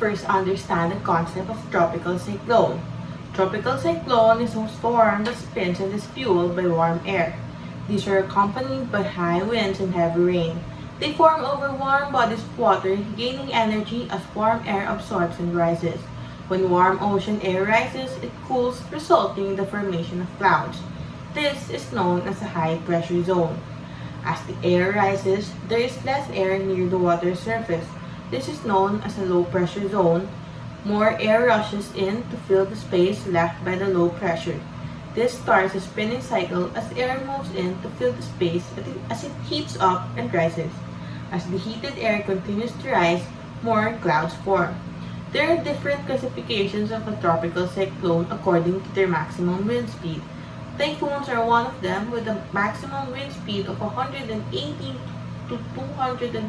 first understand the concept of tropical cyclone. Tropical cyclone is a storm that spins and is fueled by warm air. These are accompanied by high winds and heavy rain. They form over warm bodies of water, gaining energy as warm air absorbs and rises. When warm ocean air rises, it cools, resulting in the formation of clouds. This is known as a high pressure zone. As the air rises, there is less air near the water surface. This is known as a low pressure zone. More air rushes in to fill the space left by the low pressure. This starts a spinning cycle as air moves in to fill the space as it heats up and rises. As the heated air continues to rise, more clouds form. There are different classifications of a tropical cyclone according to their maximum wind speed. Typhoons are one of them with a maximum wind speed of 180 to 220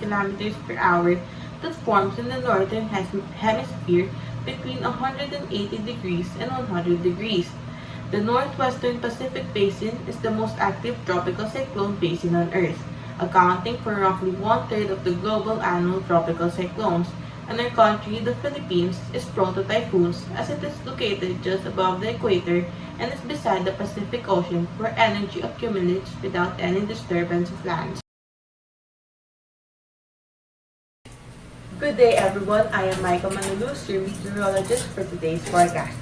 kilometers per hour that forms in the northern hemisphere between 180 degrees and 100 degrees. The northwestern Pacific Basin is the most active tropical cyclone basin on Earth, accounting for roughly one-third of the global annual tropical cyclones, and our country, the Philippines, is prone to typhoons as it is located just above the equator and is beside the Pacific Ocean where energy accumulates without any disturbance of land. Good day everyone, I am Michael Manulus, your meteorologist for today's forecast.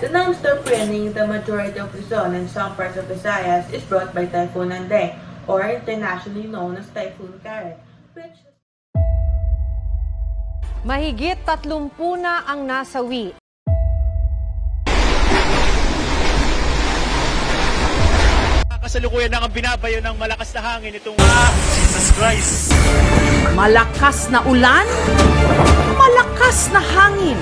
The non-stop raining in the majority of Luzon and some parts of Visayas is brought by Typhoon Haiyan, or internationally known as Typhoon Haiyan, which Mahigit 30 na ang nasawi. Kasalukuyan na ang binabayo ng malakas na hangin itong Jesus Christ. Malakas na ulan, malakas na hangin,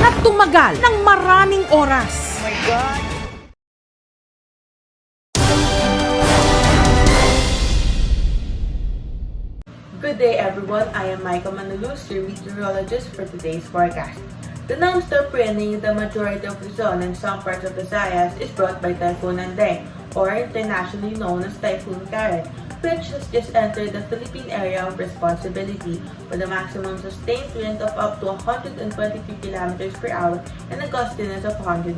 na tumagal ng maraming oras. Oh my God! Good day everyone, I am Michael Manulus, your meteorologist for today's forecast. The non-stop raining in the majority of Luzon and some parts of Visayas is brought by Typhoon Haiyan, or internationally known as Typhoon Haiyan, which has just entered the Philippine area of responsibility with a maximum sustained wind of up to 123 kilometers per hour and a gustiness of 141.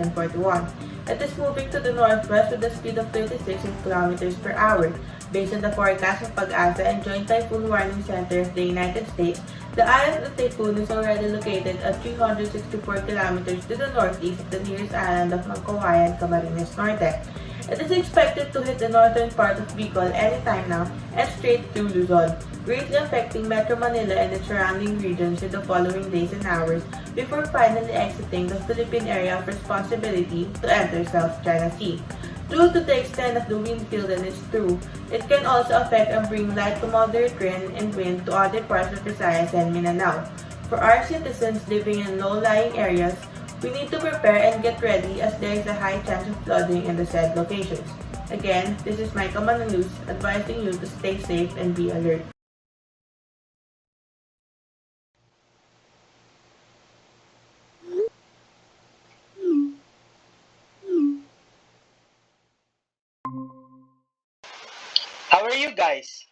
It is moving to the northwest with a speed of 36 kilometers per hour. Based on the forecast of Pag-asa and Joint Typhoon Warning Center of the United States, the eye of the typhoon is already located at 364 kilometers to the northeast of the nearest island of Mangkawayan, Camarines Norte. It is expected to hit the northern part of Bicol anytime now and straight through Luzon, greatly affecting Metro Manila and its surrounding regions in the following days and hours before finally exiting the Philippine area of responsibility to enter South China Sea. Due to the extent of the wind field and its through, it can also affect and bring light to moderate rain and wind to other parts of Visayas and Mindanao. For our citizens living in low-lying areas, we need to prepare and get ready as there is a high chance of flooding in the said locations. Again, this is Michael Manaluz advising you to stay safe and be alert. How are you guys?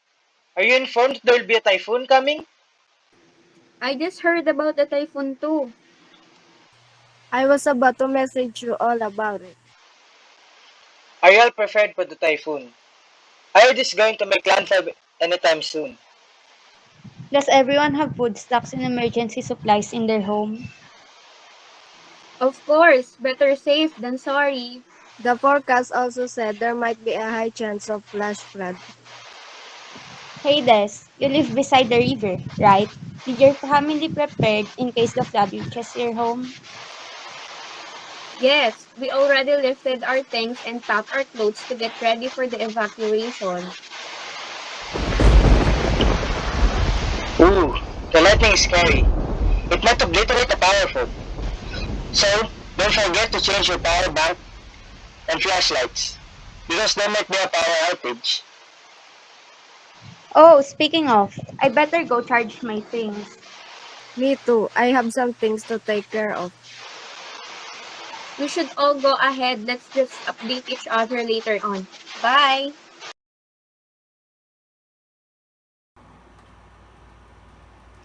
Are you informed there will be a typhoon coming? I just heard about the typhoon too. I was about to message you all about it. Are you all prepared for the typhoon? Are this going to make landfall anytime soon? Does everyone have food stocks and emergency supplies in their home? Of course, better safe than sorry. The forecast also said there might be a high chance of flash flood. Hey Des, you live beside the river, right? Did your family prepared in case the flood reaches your home? Yes, we already lifted our things and packed our clothes to get ready for the evacuation. Ooh, the lightning is scary. It might obliterate the power phone. So, don't forget to change your power bank and flashlights, because there might be a power outage. Oh, speaking of, I better go charge my things. Me too. I have some things to take care of. We should all go ahead. Let's just update each other later on. Bye!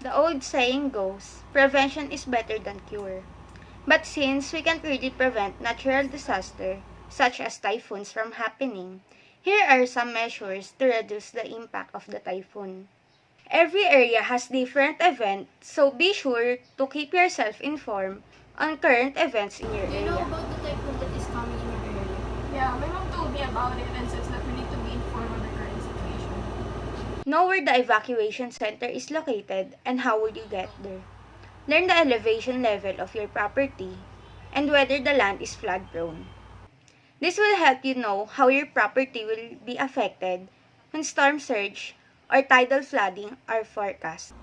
The old saying goes, prevention is better than cure. But since we can't really prevent natural disaster, such as typhoons, from happening, here are some measures to reduce the impact of the typhoon. Every area has different events, so be sure to keep yourself informed on current events in your Do you know area. about the typhoon that is coming in your area? Yeah, my mom told me about it and says that we need to be informed on the current situation. Know where the evacuation center is located and how will you get there. Learn the elevation level of your property and whether the land is flood prone. This will help you know how your property will be affected when storm surge or tidal flooding are forecast.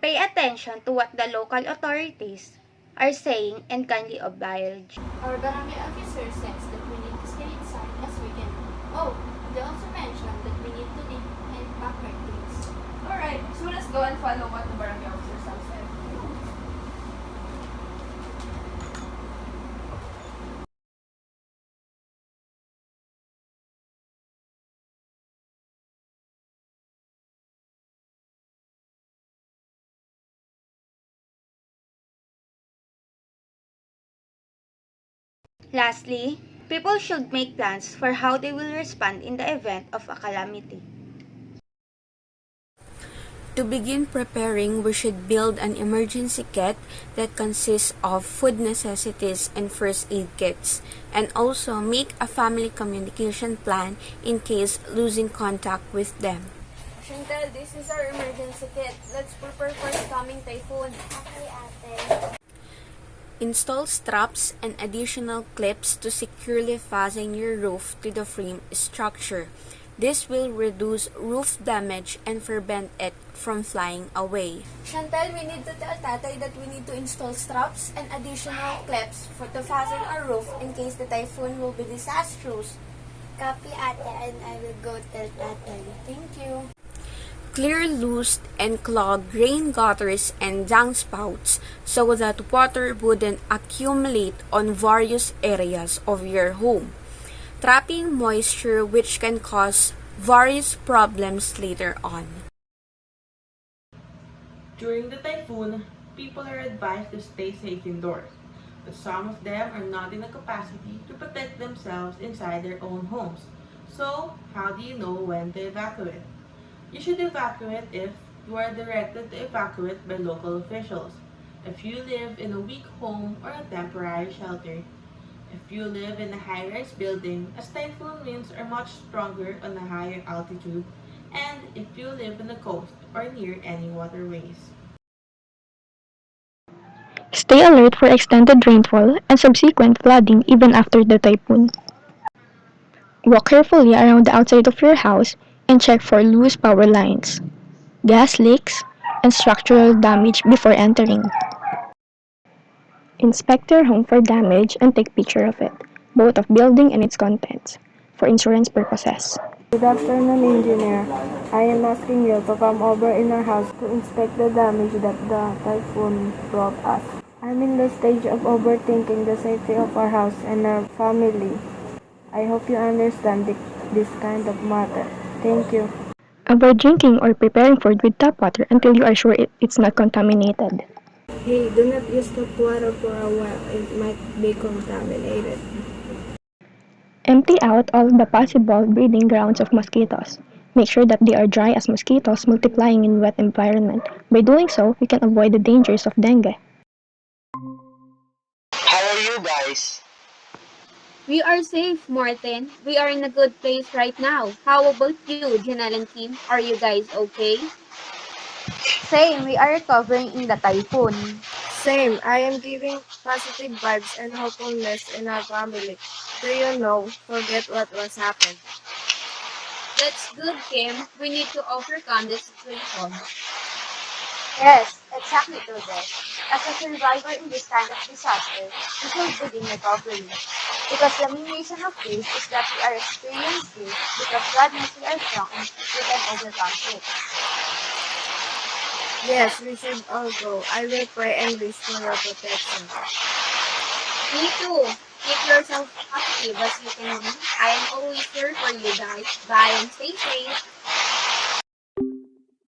Pay attention to what the local authorities are saying and kindly oblige. Our barangay officer says that we need to stay inside as we can. Oh, they also mentioned that we need to leave and pack our things. Alright, so let's go and follow what the barangay officers have said. Lastly, people should make plans for how they will respond in the event of a calamity. To begin preparing, we should build an emergency kit that consists of food necessities and first aid kits, and also make a family communication plan in case losing contact with them. Chantel, this is our emergency kit. Let's prepare for the coming typhoon. Okay, ate. Install straps and additional clips to securely fasten your roof to the frame structure. This will reduce roof damage and prevent it from flying away. Chantel, we need to tell Tatay that we need to install straps and additional clips to fasten our roof in case the typhoon will be disastrous. Copy, ate, and I will go tell Tatay. Thank you. Clear loose and clogged rain gutters and downspouts so that water wouldn't accumulate on various areas of your home, trapping moisture which can cause various problems later on. During the typhoon, people are advised to stay safe indoors, but some of them are not in a capacity to protect themselves inside their own homes. So, how do you know when to evacuate? You should evacuate if you are directed to evacuate by local officials, if you live in a weak home or a temporary shelter, if you live in a high-rise building, as typhoon winds are much stronger on a higher altitude, and if you live on the coast or near any waterways. Stay alert for extended rainfall and subsequent flooding even after the typhoon. Walk carefully around the outside of your house and check for loose power lines, gas leaks, and structural damage before entering. Inspect your home for damage and take picture of it, both of building and its contents, for insurance purposes. Good afternoon, engineer. I am asking you to come over in our house to inspect the damage that the typhoon brought us. I'm in the stage of overthinking the safety of our house and our family. I hope you understand this kind of matter. Thank you. Avoid drinking or preparing food with tap water until you are sure it's not contaminated. Hey, do not use tap water for a while. It might be contaminated. Empty out all the possible breeding grounds of mosquitoes. Make sure that they are dry as mosquitoes multiplying in wet environment. By doing so, we can avoid the dangers of dengue. How are you guys? We are safe, Martin. We are in a good place right now. How about you, Janelle and Kim? Are you guys okay? Same, we are recovering in the typhoon. Same. I am giving positive vibes and hopefulness in our family. Do you know? Forget what was happened. That's good, Kim. We need to overcome this situation. Yes, exactly to that. As a survivor in this kind of disaster, we should begin recovery. Because the main reason of this is that we are experiencing this because God knows we are strong and we can overcome it. Yes, we should all go. I will pray and wish for your protection. Me too. Keep yourself positive as you can be. I am always here for you guys. Bye and stay safe.